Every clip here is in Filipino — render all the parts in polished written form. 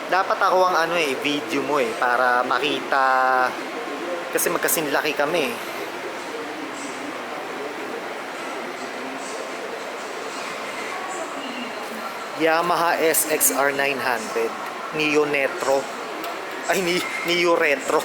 Dapat ako ang ano eh, video mo eh, para makita. Kasi magkasinlaki kami. Yamaha SXR 900 Neo Netro. Ay, Neo Retro.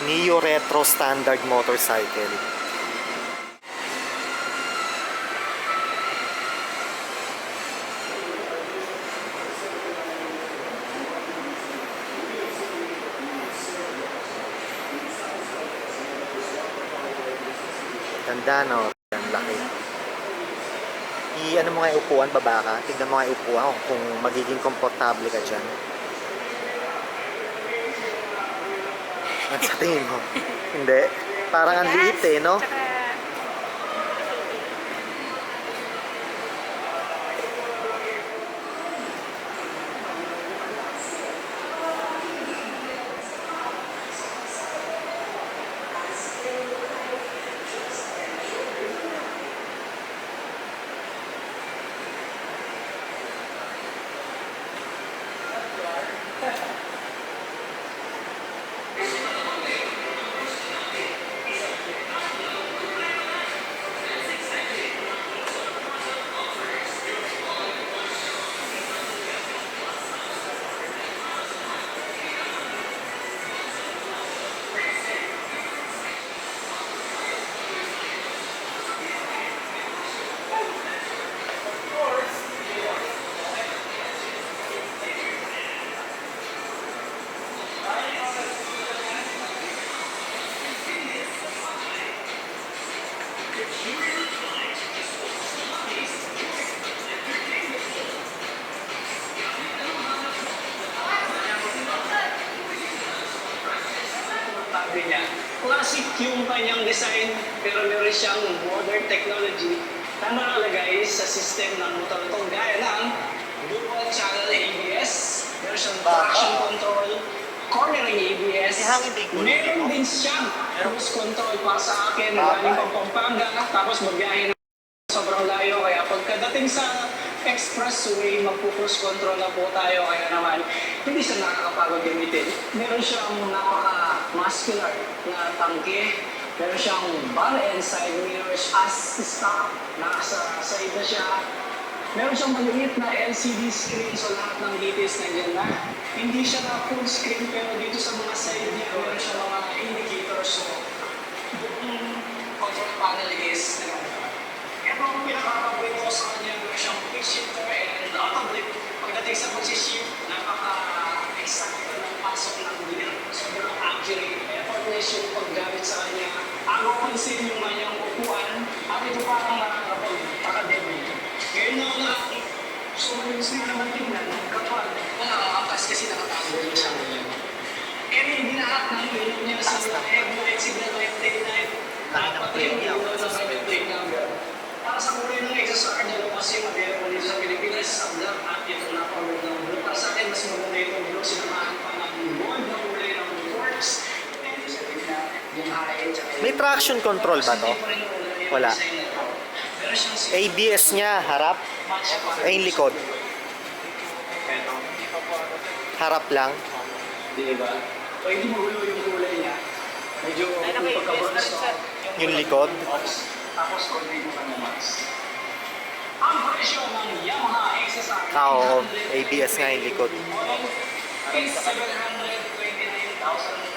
Neo Retro Standard Motorcycle. Ganda no? Ang laki. Ano mo nga yung upuan, baba ka. Tignan mo nga yung upuan kung magiging komportable ka dyan. Ano sa tingin mo? Hindi. Parang ang liit eh, no? Niya. Classic yung kanyang design pero meron siyang modern technology na nakalagay sa system ng motor ito gaya ng dual channel ABS, meron siyang traction control, cornering ABS, meron din siyang cruise control para sa akin galing pang Pampanga tapos magbiyahe na sobrang layo kaya pagkadating sa expressway, magpo-cruise control na po tayo kaya naman hindi siya nakakapagod gamitin. Meron siyang napaka-muscular na tangke, meron siyang bar and side mirrors as stock, nasa side na siya. Meron siyang maliit na LCD screen so lahat ng details nandiyan na. Hindi siya na full screen pero dito sa mga side niya meron siyang mga indicators so buong control panel is ito ang pinaka-paborito ko sa kanya, meron siyang quick shifter and auto-blip. Pagdating sa pag-shift, napaka-exacto ng pasok ng gear. Sobrang accurate, effortless yung paggamit sa kanya. Ako pansin yung kanyang upuan, at ito parang nakakapag-takademi. Ngayon na ako sumalis na naman tingnan kapag nakakakas kasi nakatago yung sa kanya. Every binahat ng ilog niya sa headlight, signal light, tail light, dapat yung ilog sa private plate number. Para sa kulay ng XSR, dalawa kasi available dito sa Pilipinas sa black at ito na powered ng blue. Para sa akin, mas maganda itong blue. Sinamahan pa ng gold na kulay ng Works. May traction control ba to? Wala. ABS niya, harap. Ay, yung likod. Harap lang. Di ba? O hindi magulo yung kulay niya. Medyo pagka-bronze to. Yung likod. Tapos konti mo ng max. Ang presyo ng Yamaha XSR Oo, ABS nga yung likod. is 729,000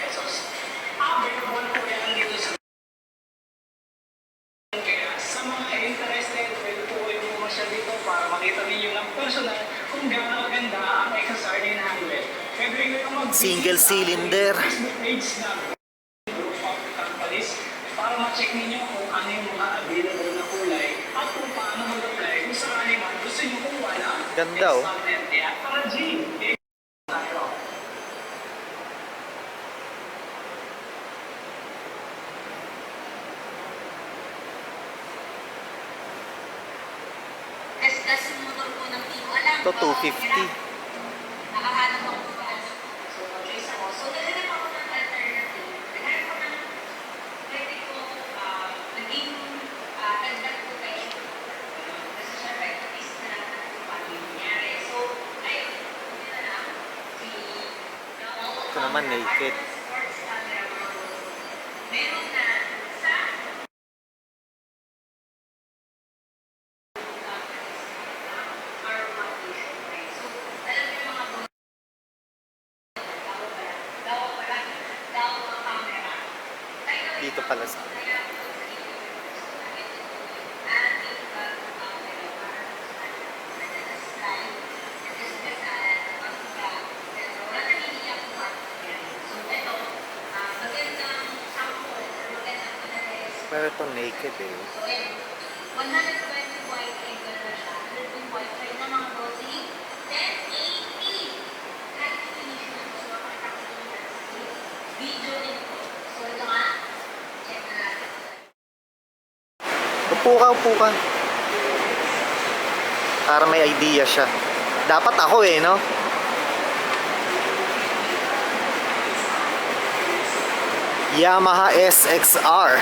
pesos. Available po yan dito sa kaya sa mga interested, pwede po kayo pumasya dito para makita ninyo ng personal kung gaano maganda ang XSR 900. Pwede rin kayo Single cylinder. page na group of companies para ma-check ninyo kung ano yung mga available na kulay at kung paano mag-apply kung sakali man gusto nyo kung wala. Ganda oh. Kaya para G. Tayo. Discuss yung motor ko ng Timo. Alam Ito, ko, 250. nakahanap ako po. So, naghanap ako ng alternative. Naghanap ako ng pwede ko naging dagdag ko kayo. naman naked. Sports camera mga boss. Meron na sa aromatization price. So, alam niyo mga boss, daw mga camera. Dito pala sa pero ito naked eh. So, ayan. 120 white angle na siya. 120 white try na mga bossing. 1080. High definition. So, makakita ko yung video din po. So, ito nga. Check na natin. Upo ka, upo ka. Para may idea siya. Dapat ako eh, no? Yamaha SXR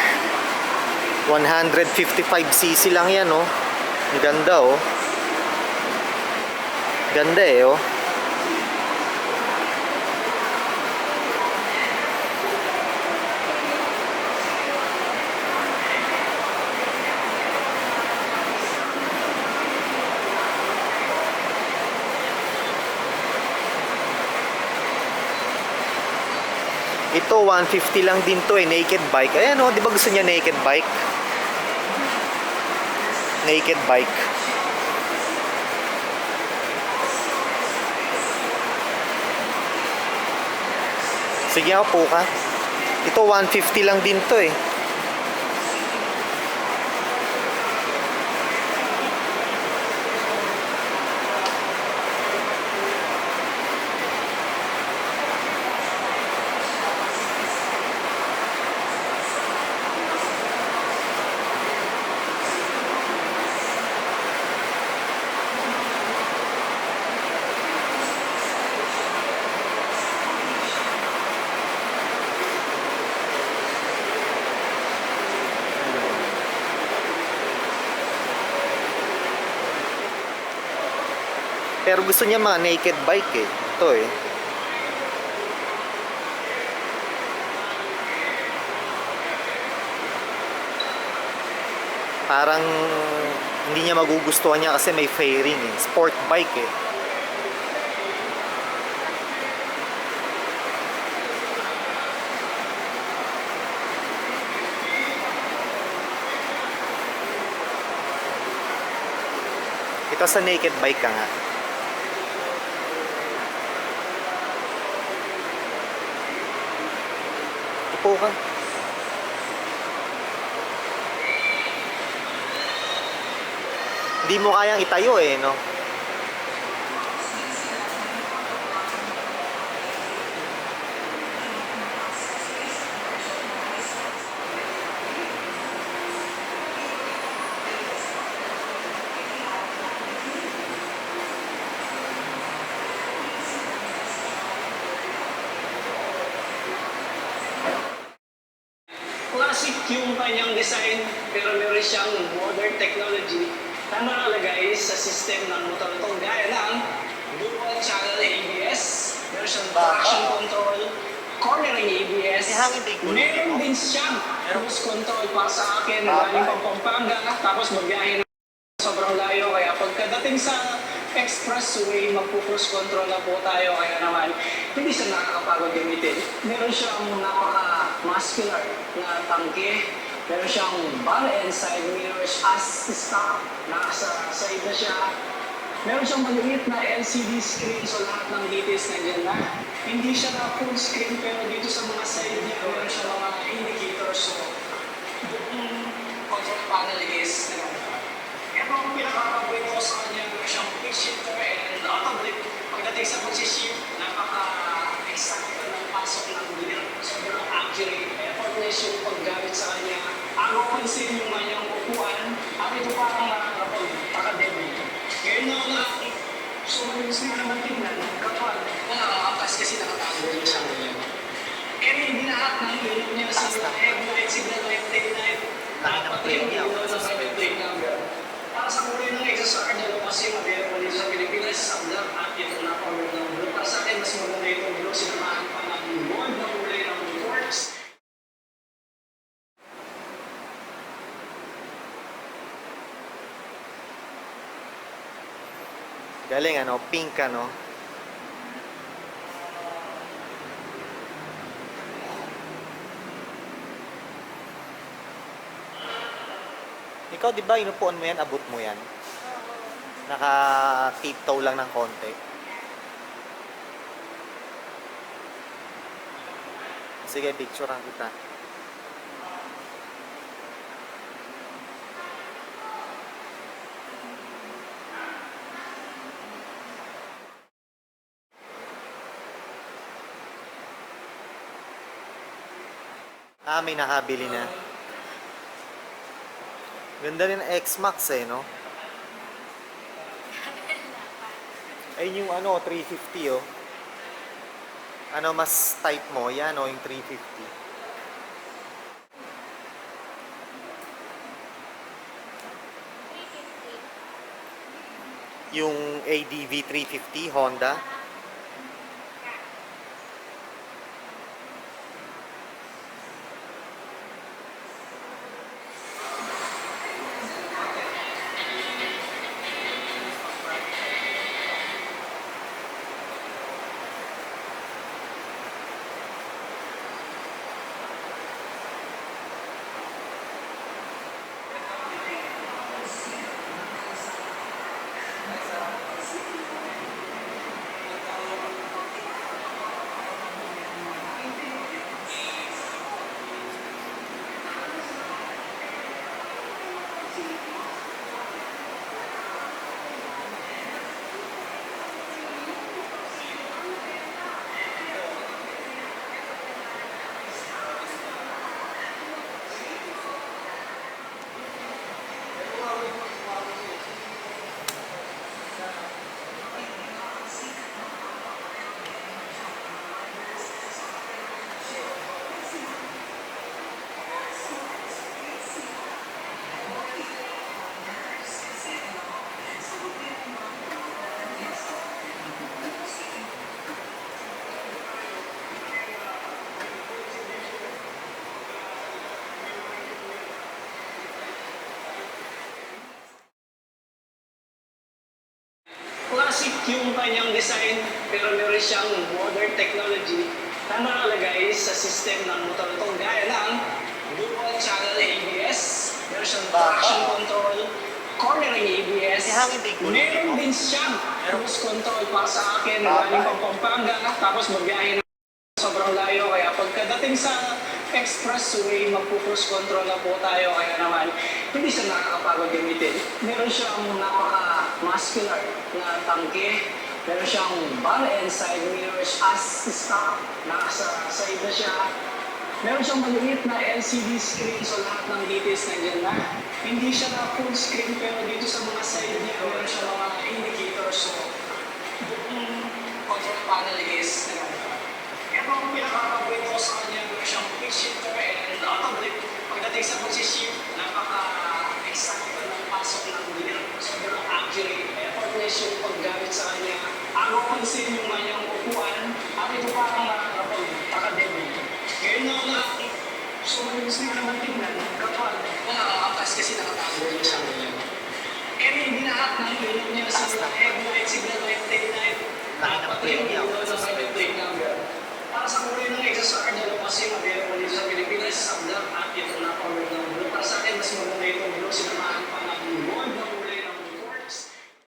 155cc lang yan, oh. Ang ganda, oh. Ganda eh, oh. Ito 150 lang din to eh, naked bike. Ayan oh, di ba gusto niya naked bike? Naked bike. Sige, po ka. Ito 150 lang din to eh. Pero gusto niya mga naked bike eh. Ito eh. Parang hindi niya magugustuhan niya kasi may fairing eh. Sport bike eh. Ito sa naked bike ka nga. Upo ka. Hindi mo kayang itayo eh, no? Classic yung kanyang design, pero meron siyang modern technology na nakalagay sa system ng motor ito. Gaya ng dual channel ABS, meron siyang traction control, cornering ABS, meron din siyang cruise control para sa akin, galing pang Pampanga, tapos magbiyahe na sobrang layo. Kaya pagkadating sa expressway, magpo-cruise control na po tayo. Kaya naman, hindi siya nakakapagod gamitin. Meron siyang napaka-muscular na tangke. Meron siyang bar and side mirrors as stock. Nasa side na siya. Meron siyang maliit na LCD screen, so lahat ng details nandiyan na. Hindi siya na full screen, pero dito sa mga side niya, meron siyang mga indicators. So, yung control panel is ito ang pinaka-favorite ko sa kanya, meron siyang quick shifter and auto brake. Pagdating sa pag-shift, napaka-exact ng pasok ng gear. Sobrang accurate, effortless yung paggamit sa kanya. Ang pansin yung kanyang upuan, at ito parang nakakapag-takademi. Ngayon na sumalis na naman tingnan kapag nakakakas kasi nakatago yung sa kanya. Hindi lahat ng ilog niya sa headlight, signal light, tail light, dapat yung ilog sa private plate number. Para sa kulay ng XSR, dalawa kasi available dito sa Pilipinas, sa black at ito na power ng blue. Para sa akin, mas maganda itong blue, sinamahan pa ng Galing ano, pink ano. Ikaw, di ba, inupuan mo yan, abot mo yan? Naka-tiptoe lang ng konti. Sige, picturean kita. Ah, may nakabili na. Ganda rin ng X-Max eh, no? Ayun yung ano, 350 oh. Ano mas type mo? Yan oh, yung 350. Yung ADV 350 Honda. Classic yung kanyang design, pero meron siyang modern technology na nakalagay sa system ng motor nito. Gaya ng dual channel ABS, meron siyang traction control, cornering ABS, May hangin din ko. meron din siyang cruise control para sa akin, galing pang Pampanga, tapos magbiyahe na sobrang layo. Kaya pagkadating sa expressway, magpo-cruise control na po tayo. Kaya naman, hindi siya nakakapagod gamitin. Meron siyang napaka-muscular na tangke. Meron siyang bar and side mirrors as stock. Nasa side na siya. Meron siyang maliit na LCD screen, so lahat ng details nandiyan na. Hindi siya na full screen, pero dito sa mga side niya, meron siyang mga indicators. So, buong control panel is ito ang pinaka-upgrade ko sa kanya, meron siyang quick shifter and auto-blip. Pagdating sa pag-shift, napaka-exact ng pasok ng gear. Sobrang accurate, effortless yung paggamit sa kanya. Agaw pansin yung kanyang upuan, at ito pa ang nakakapag-takadebig. Ngayon na ako so malinis na naman tingnan kapag nakakakas kasi nakatago niya sa kanya. Every lahat ng ilaw niya sa headlight, signal light, tail light, dapat yung ilaw sa headlight number. Para sa kulay ng XSR niya kasi mabiro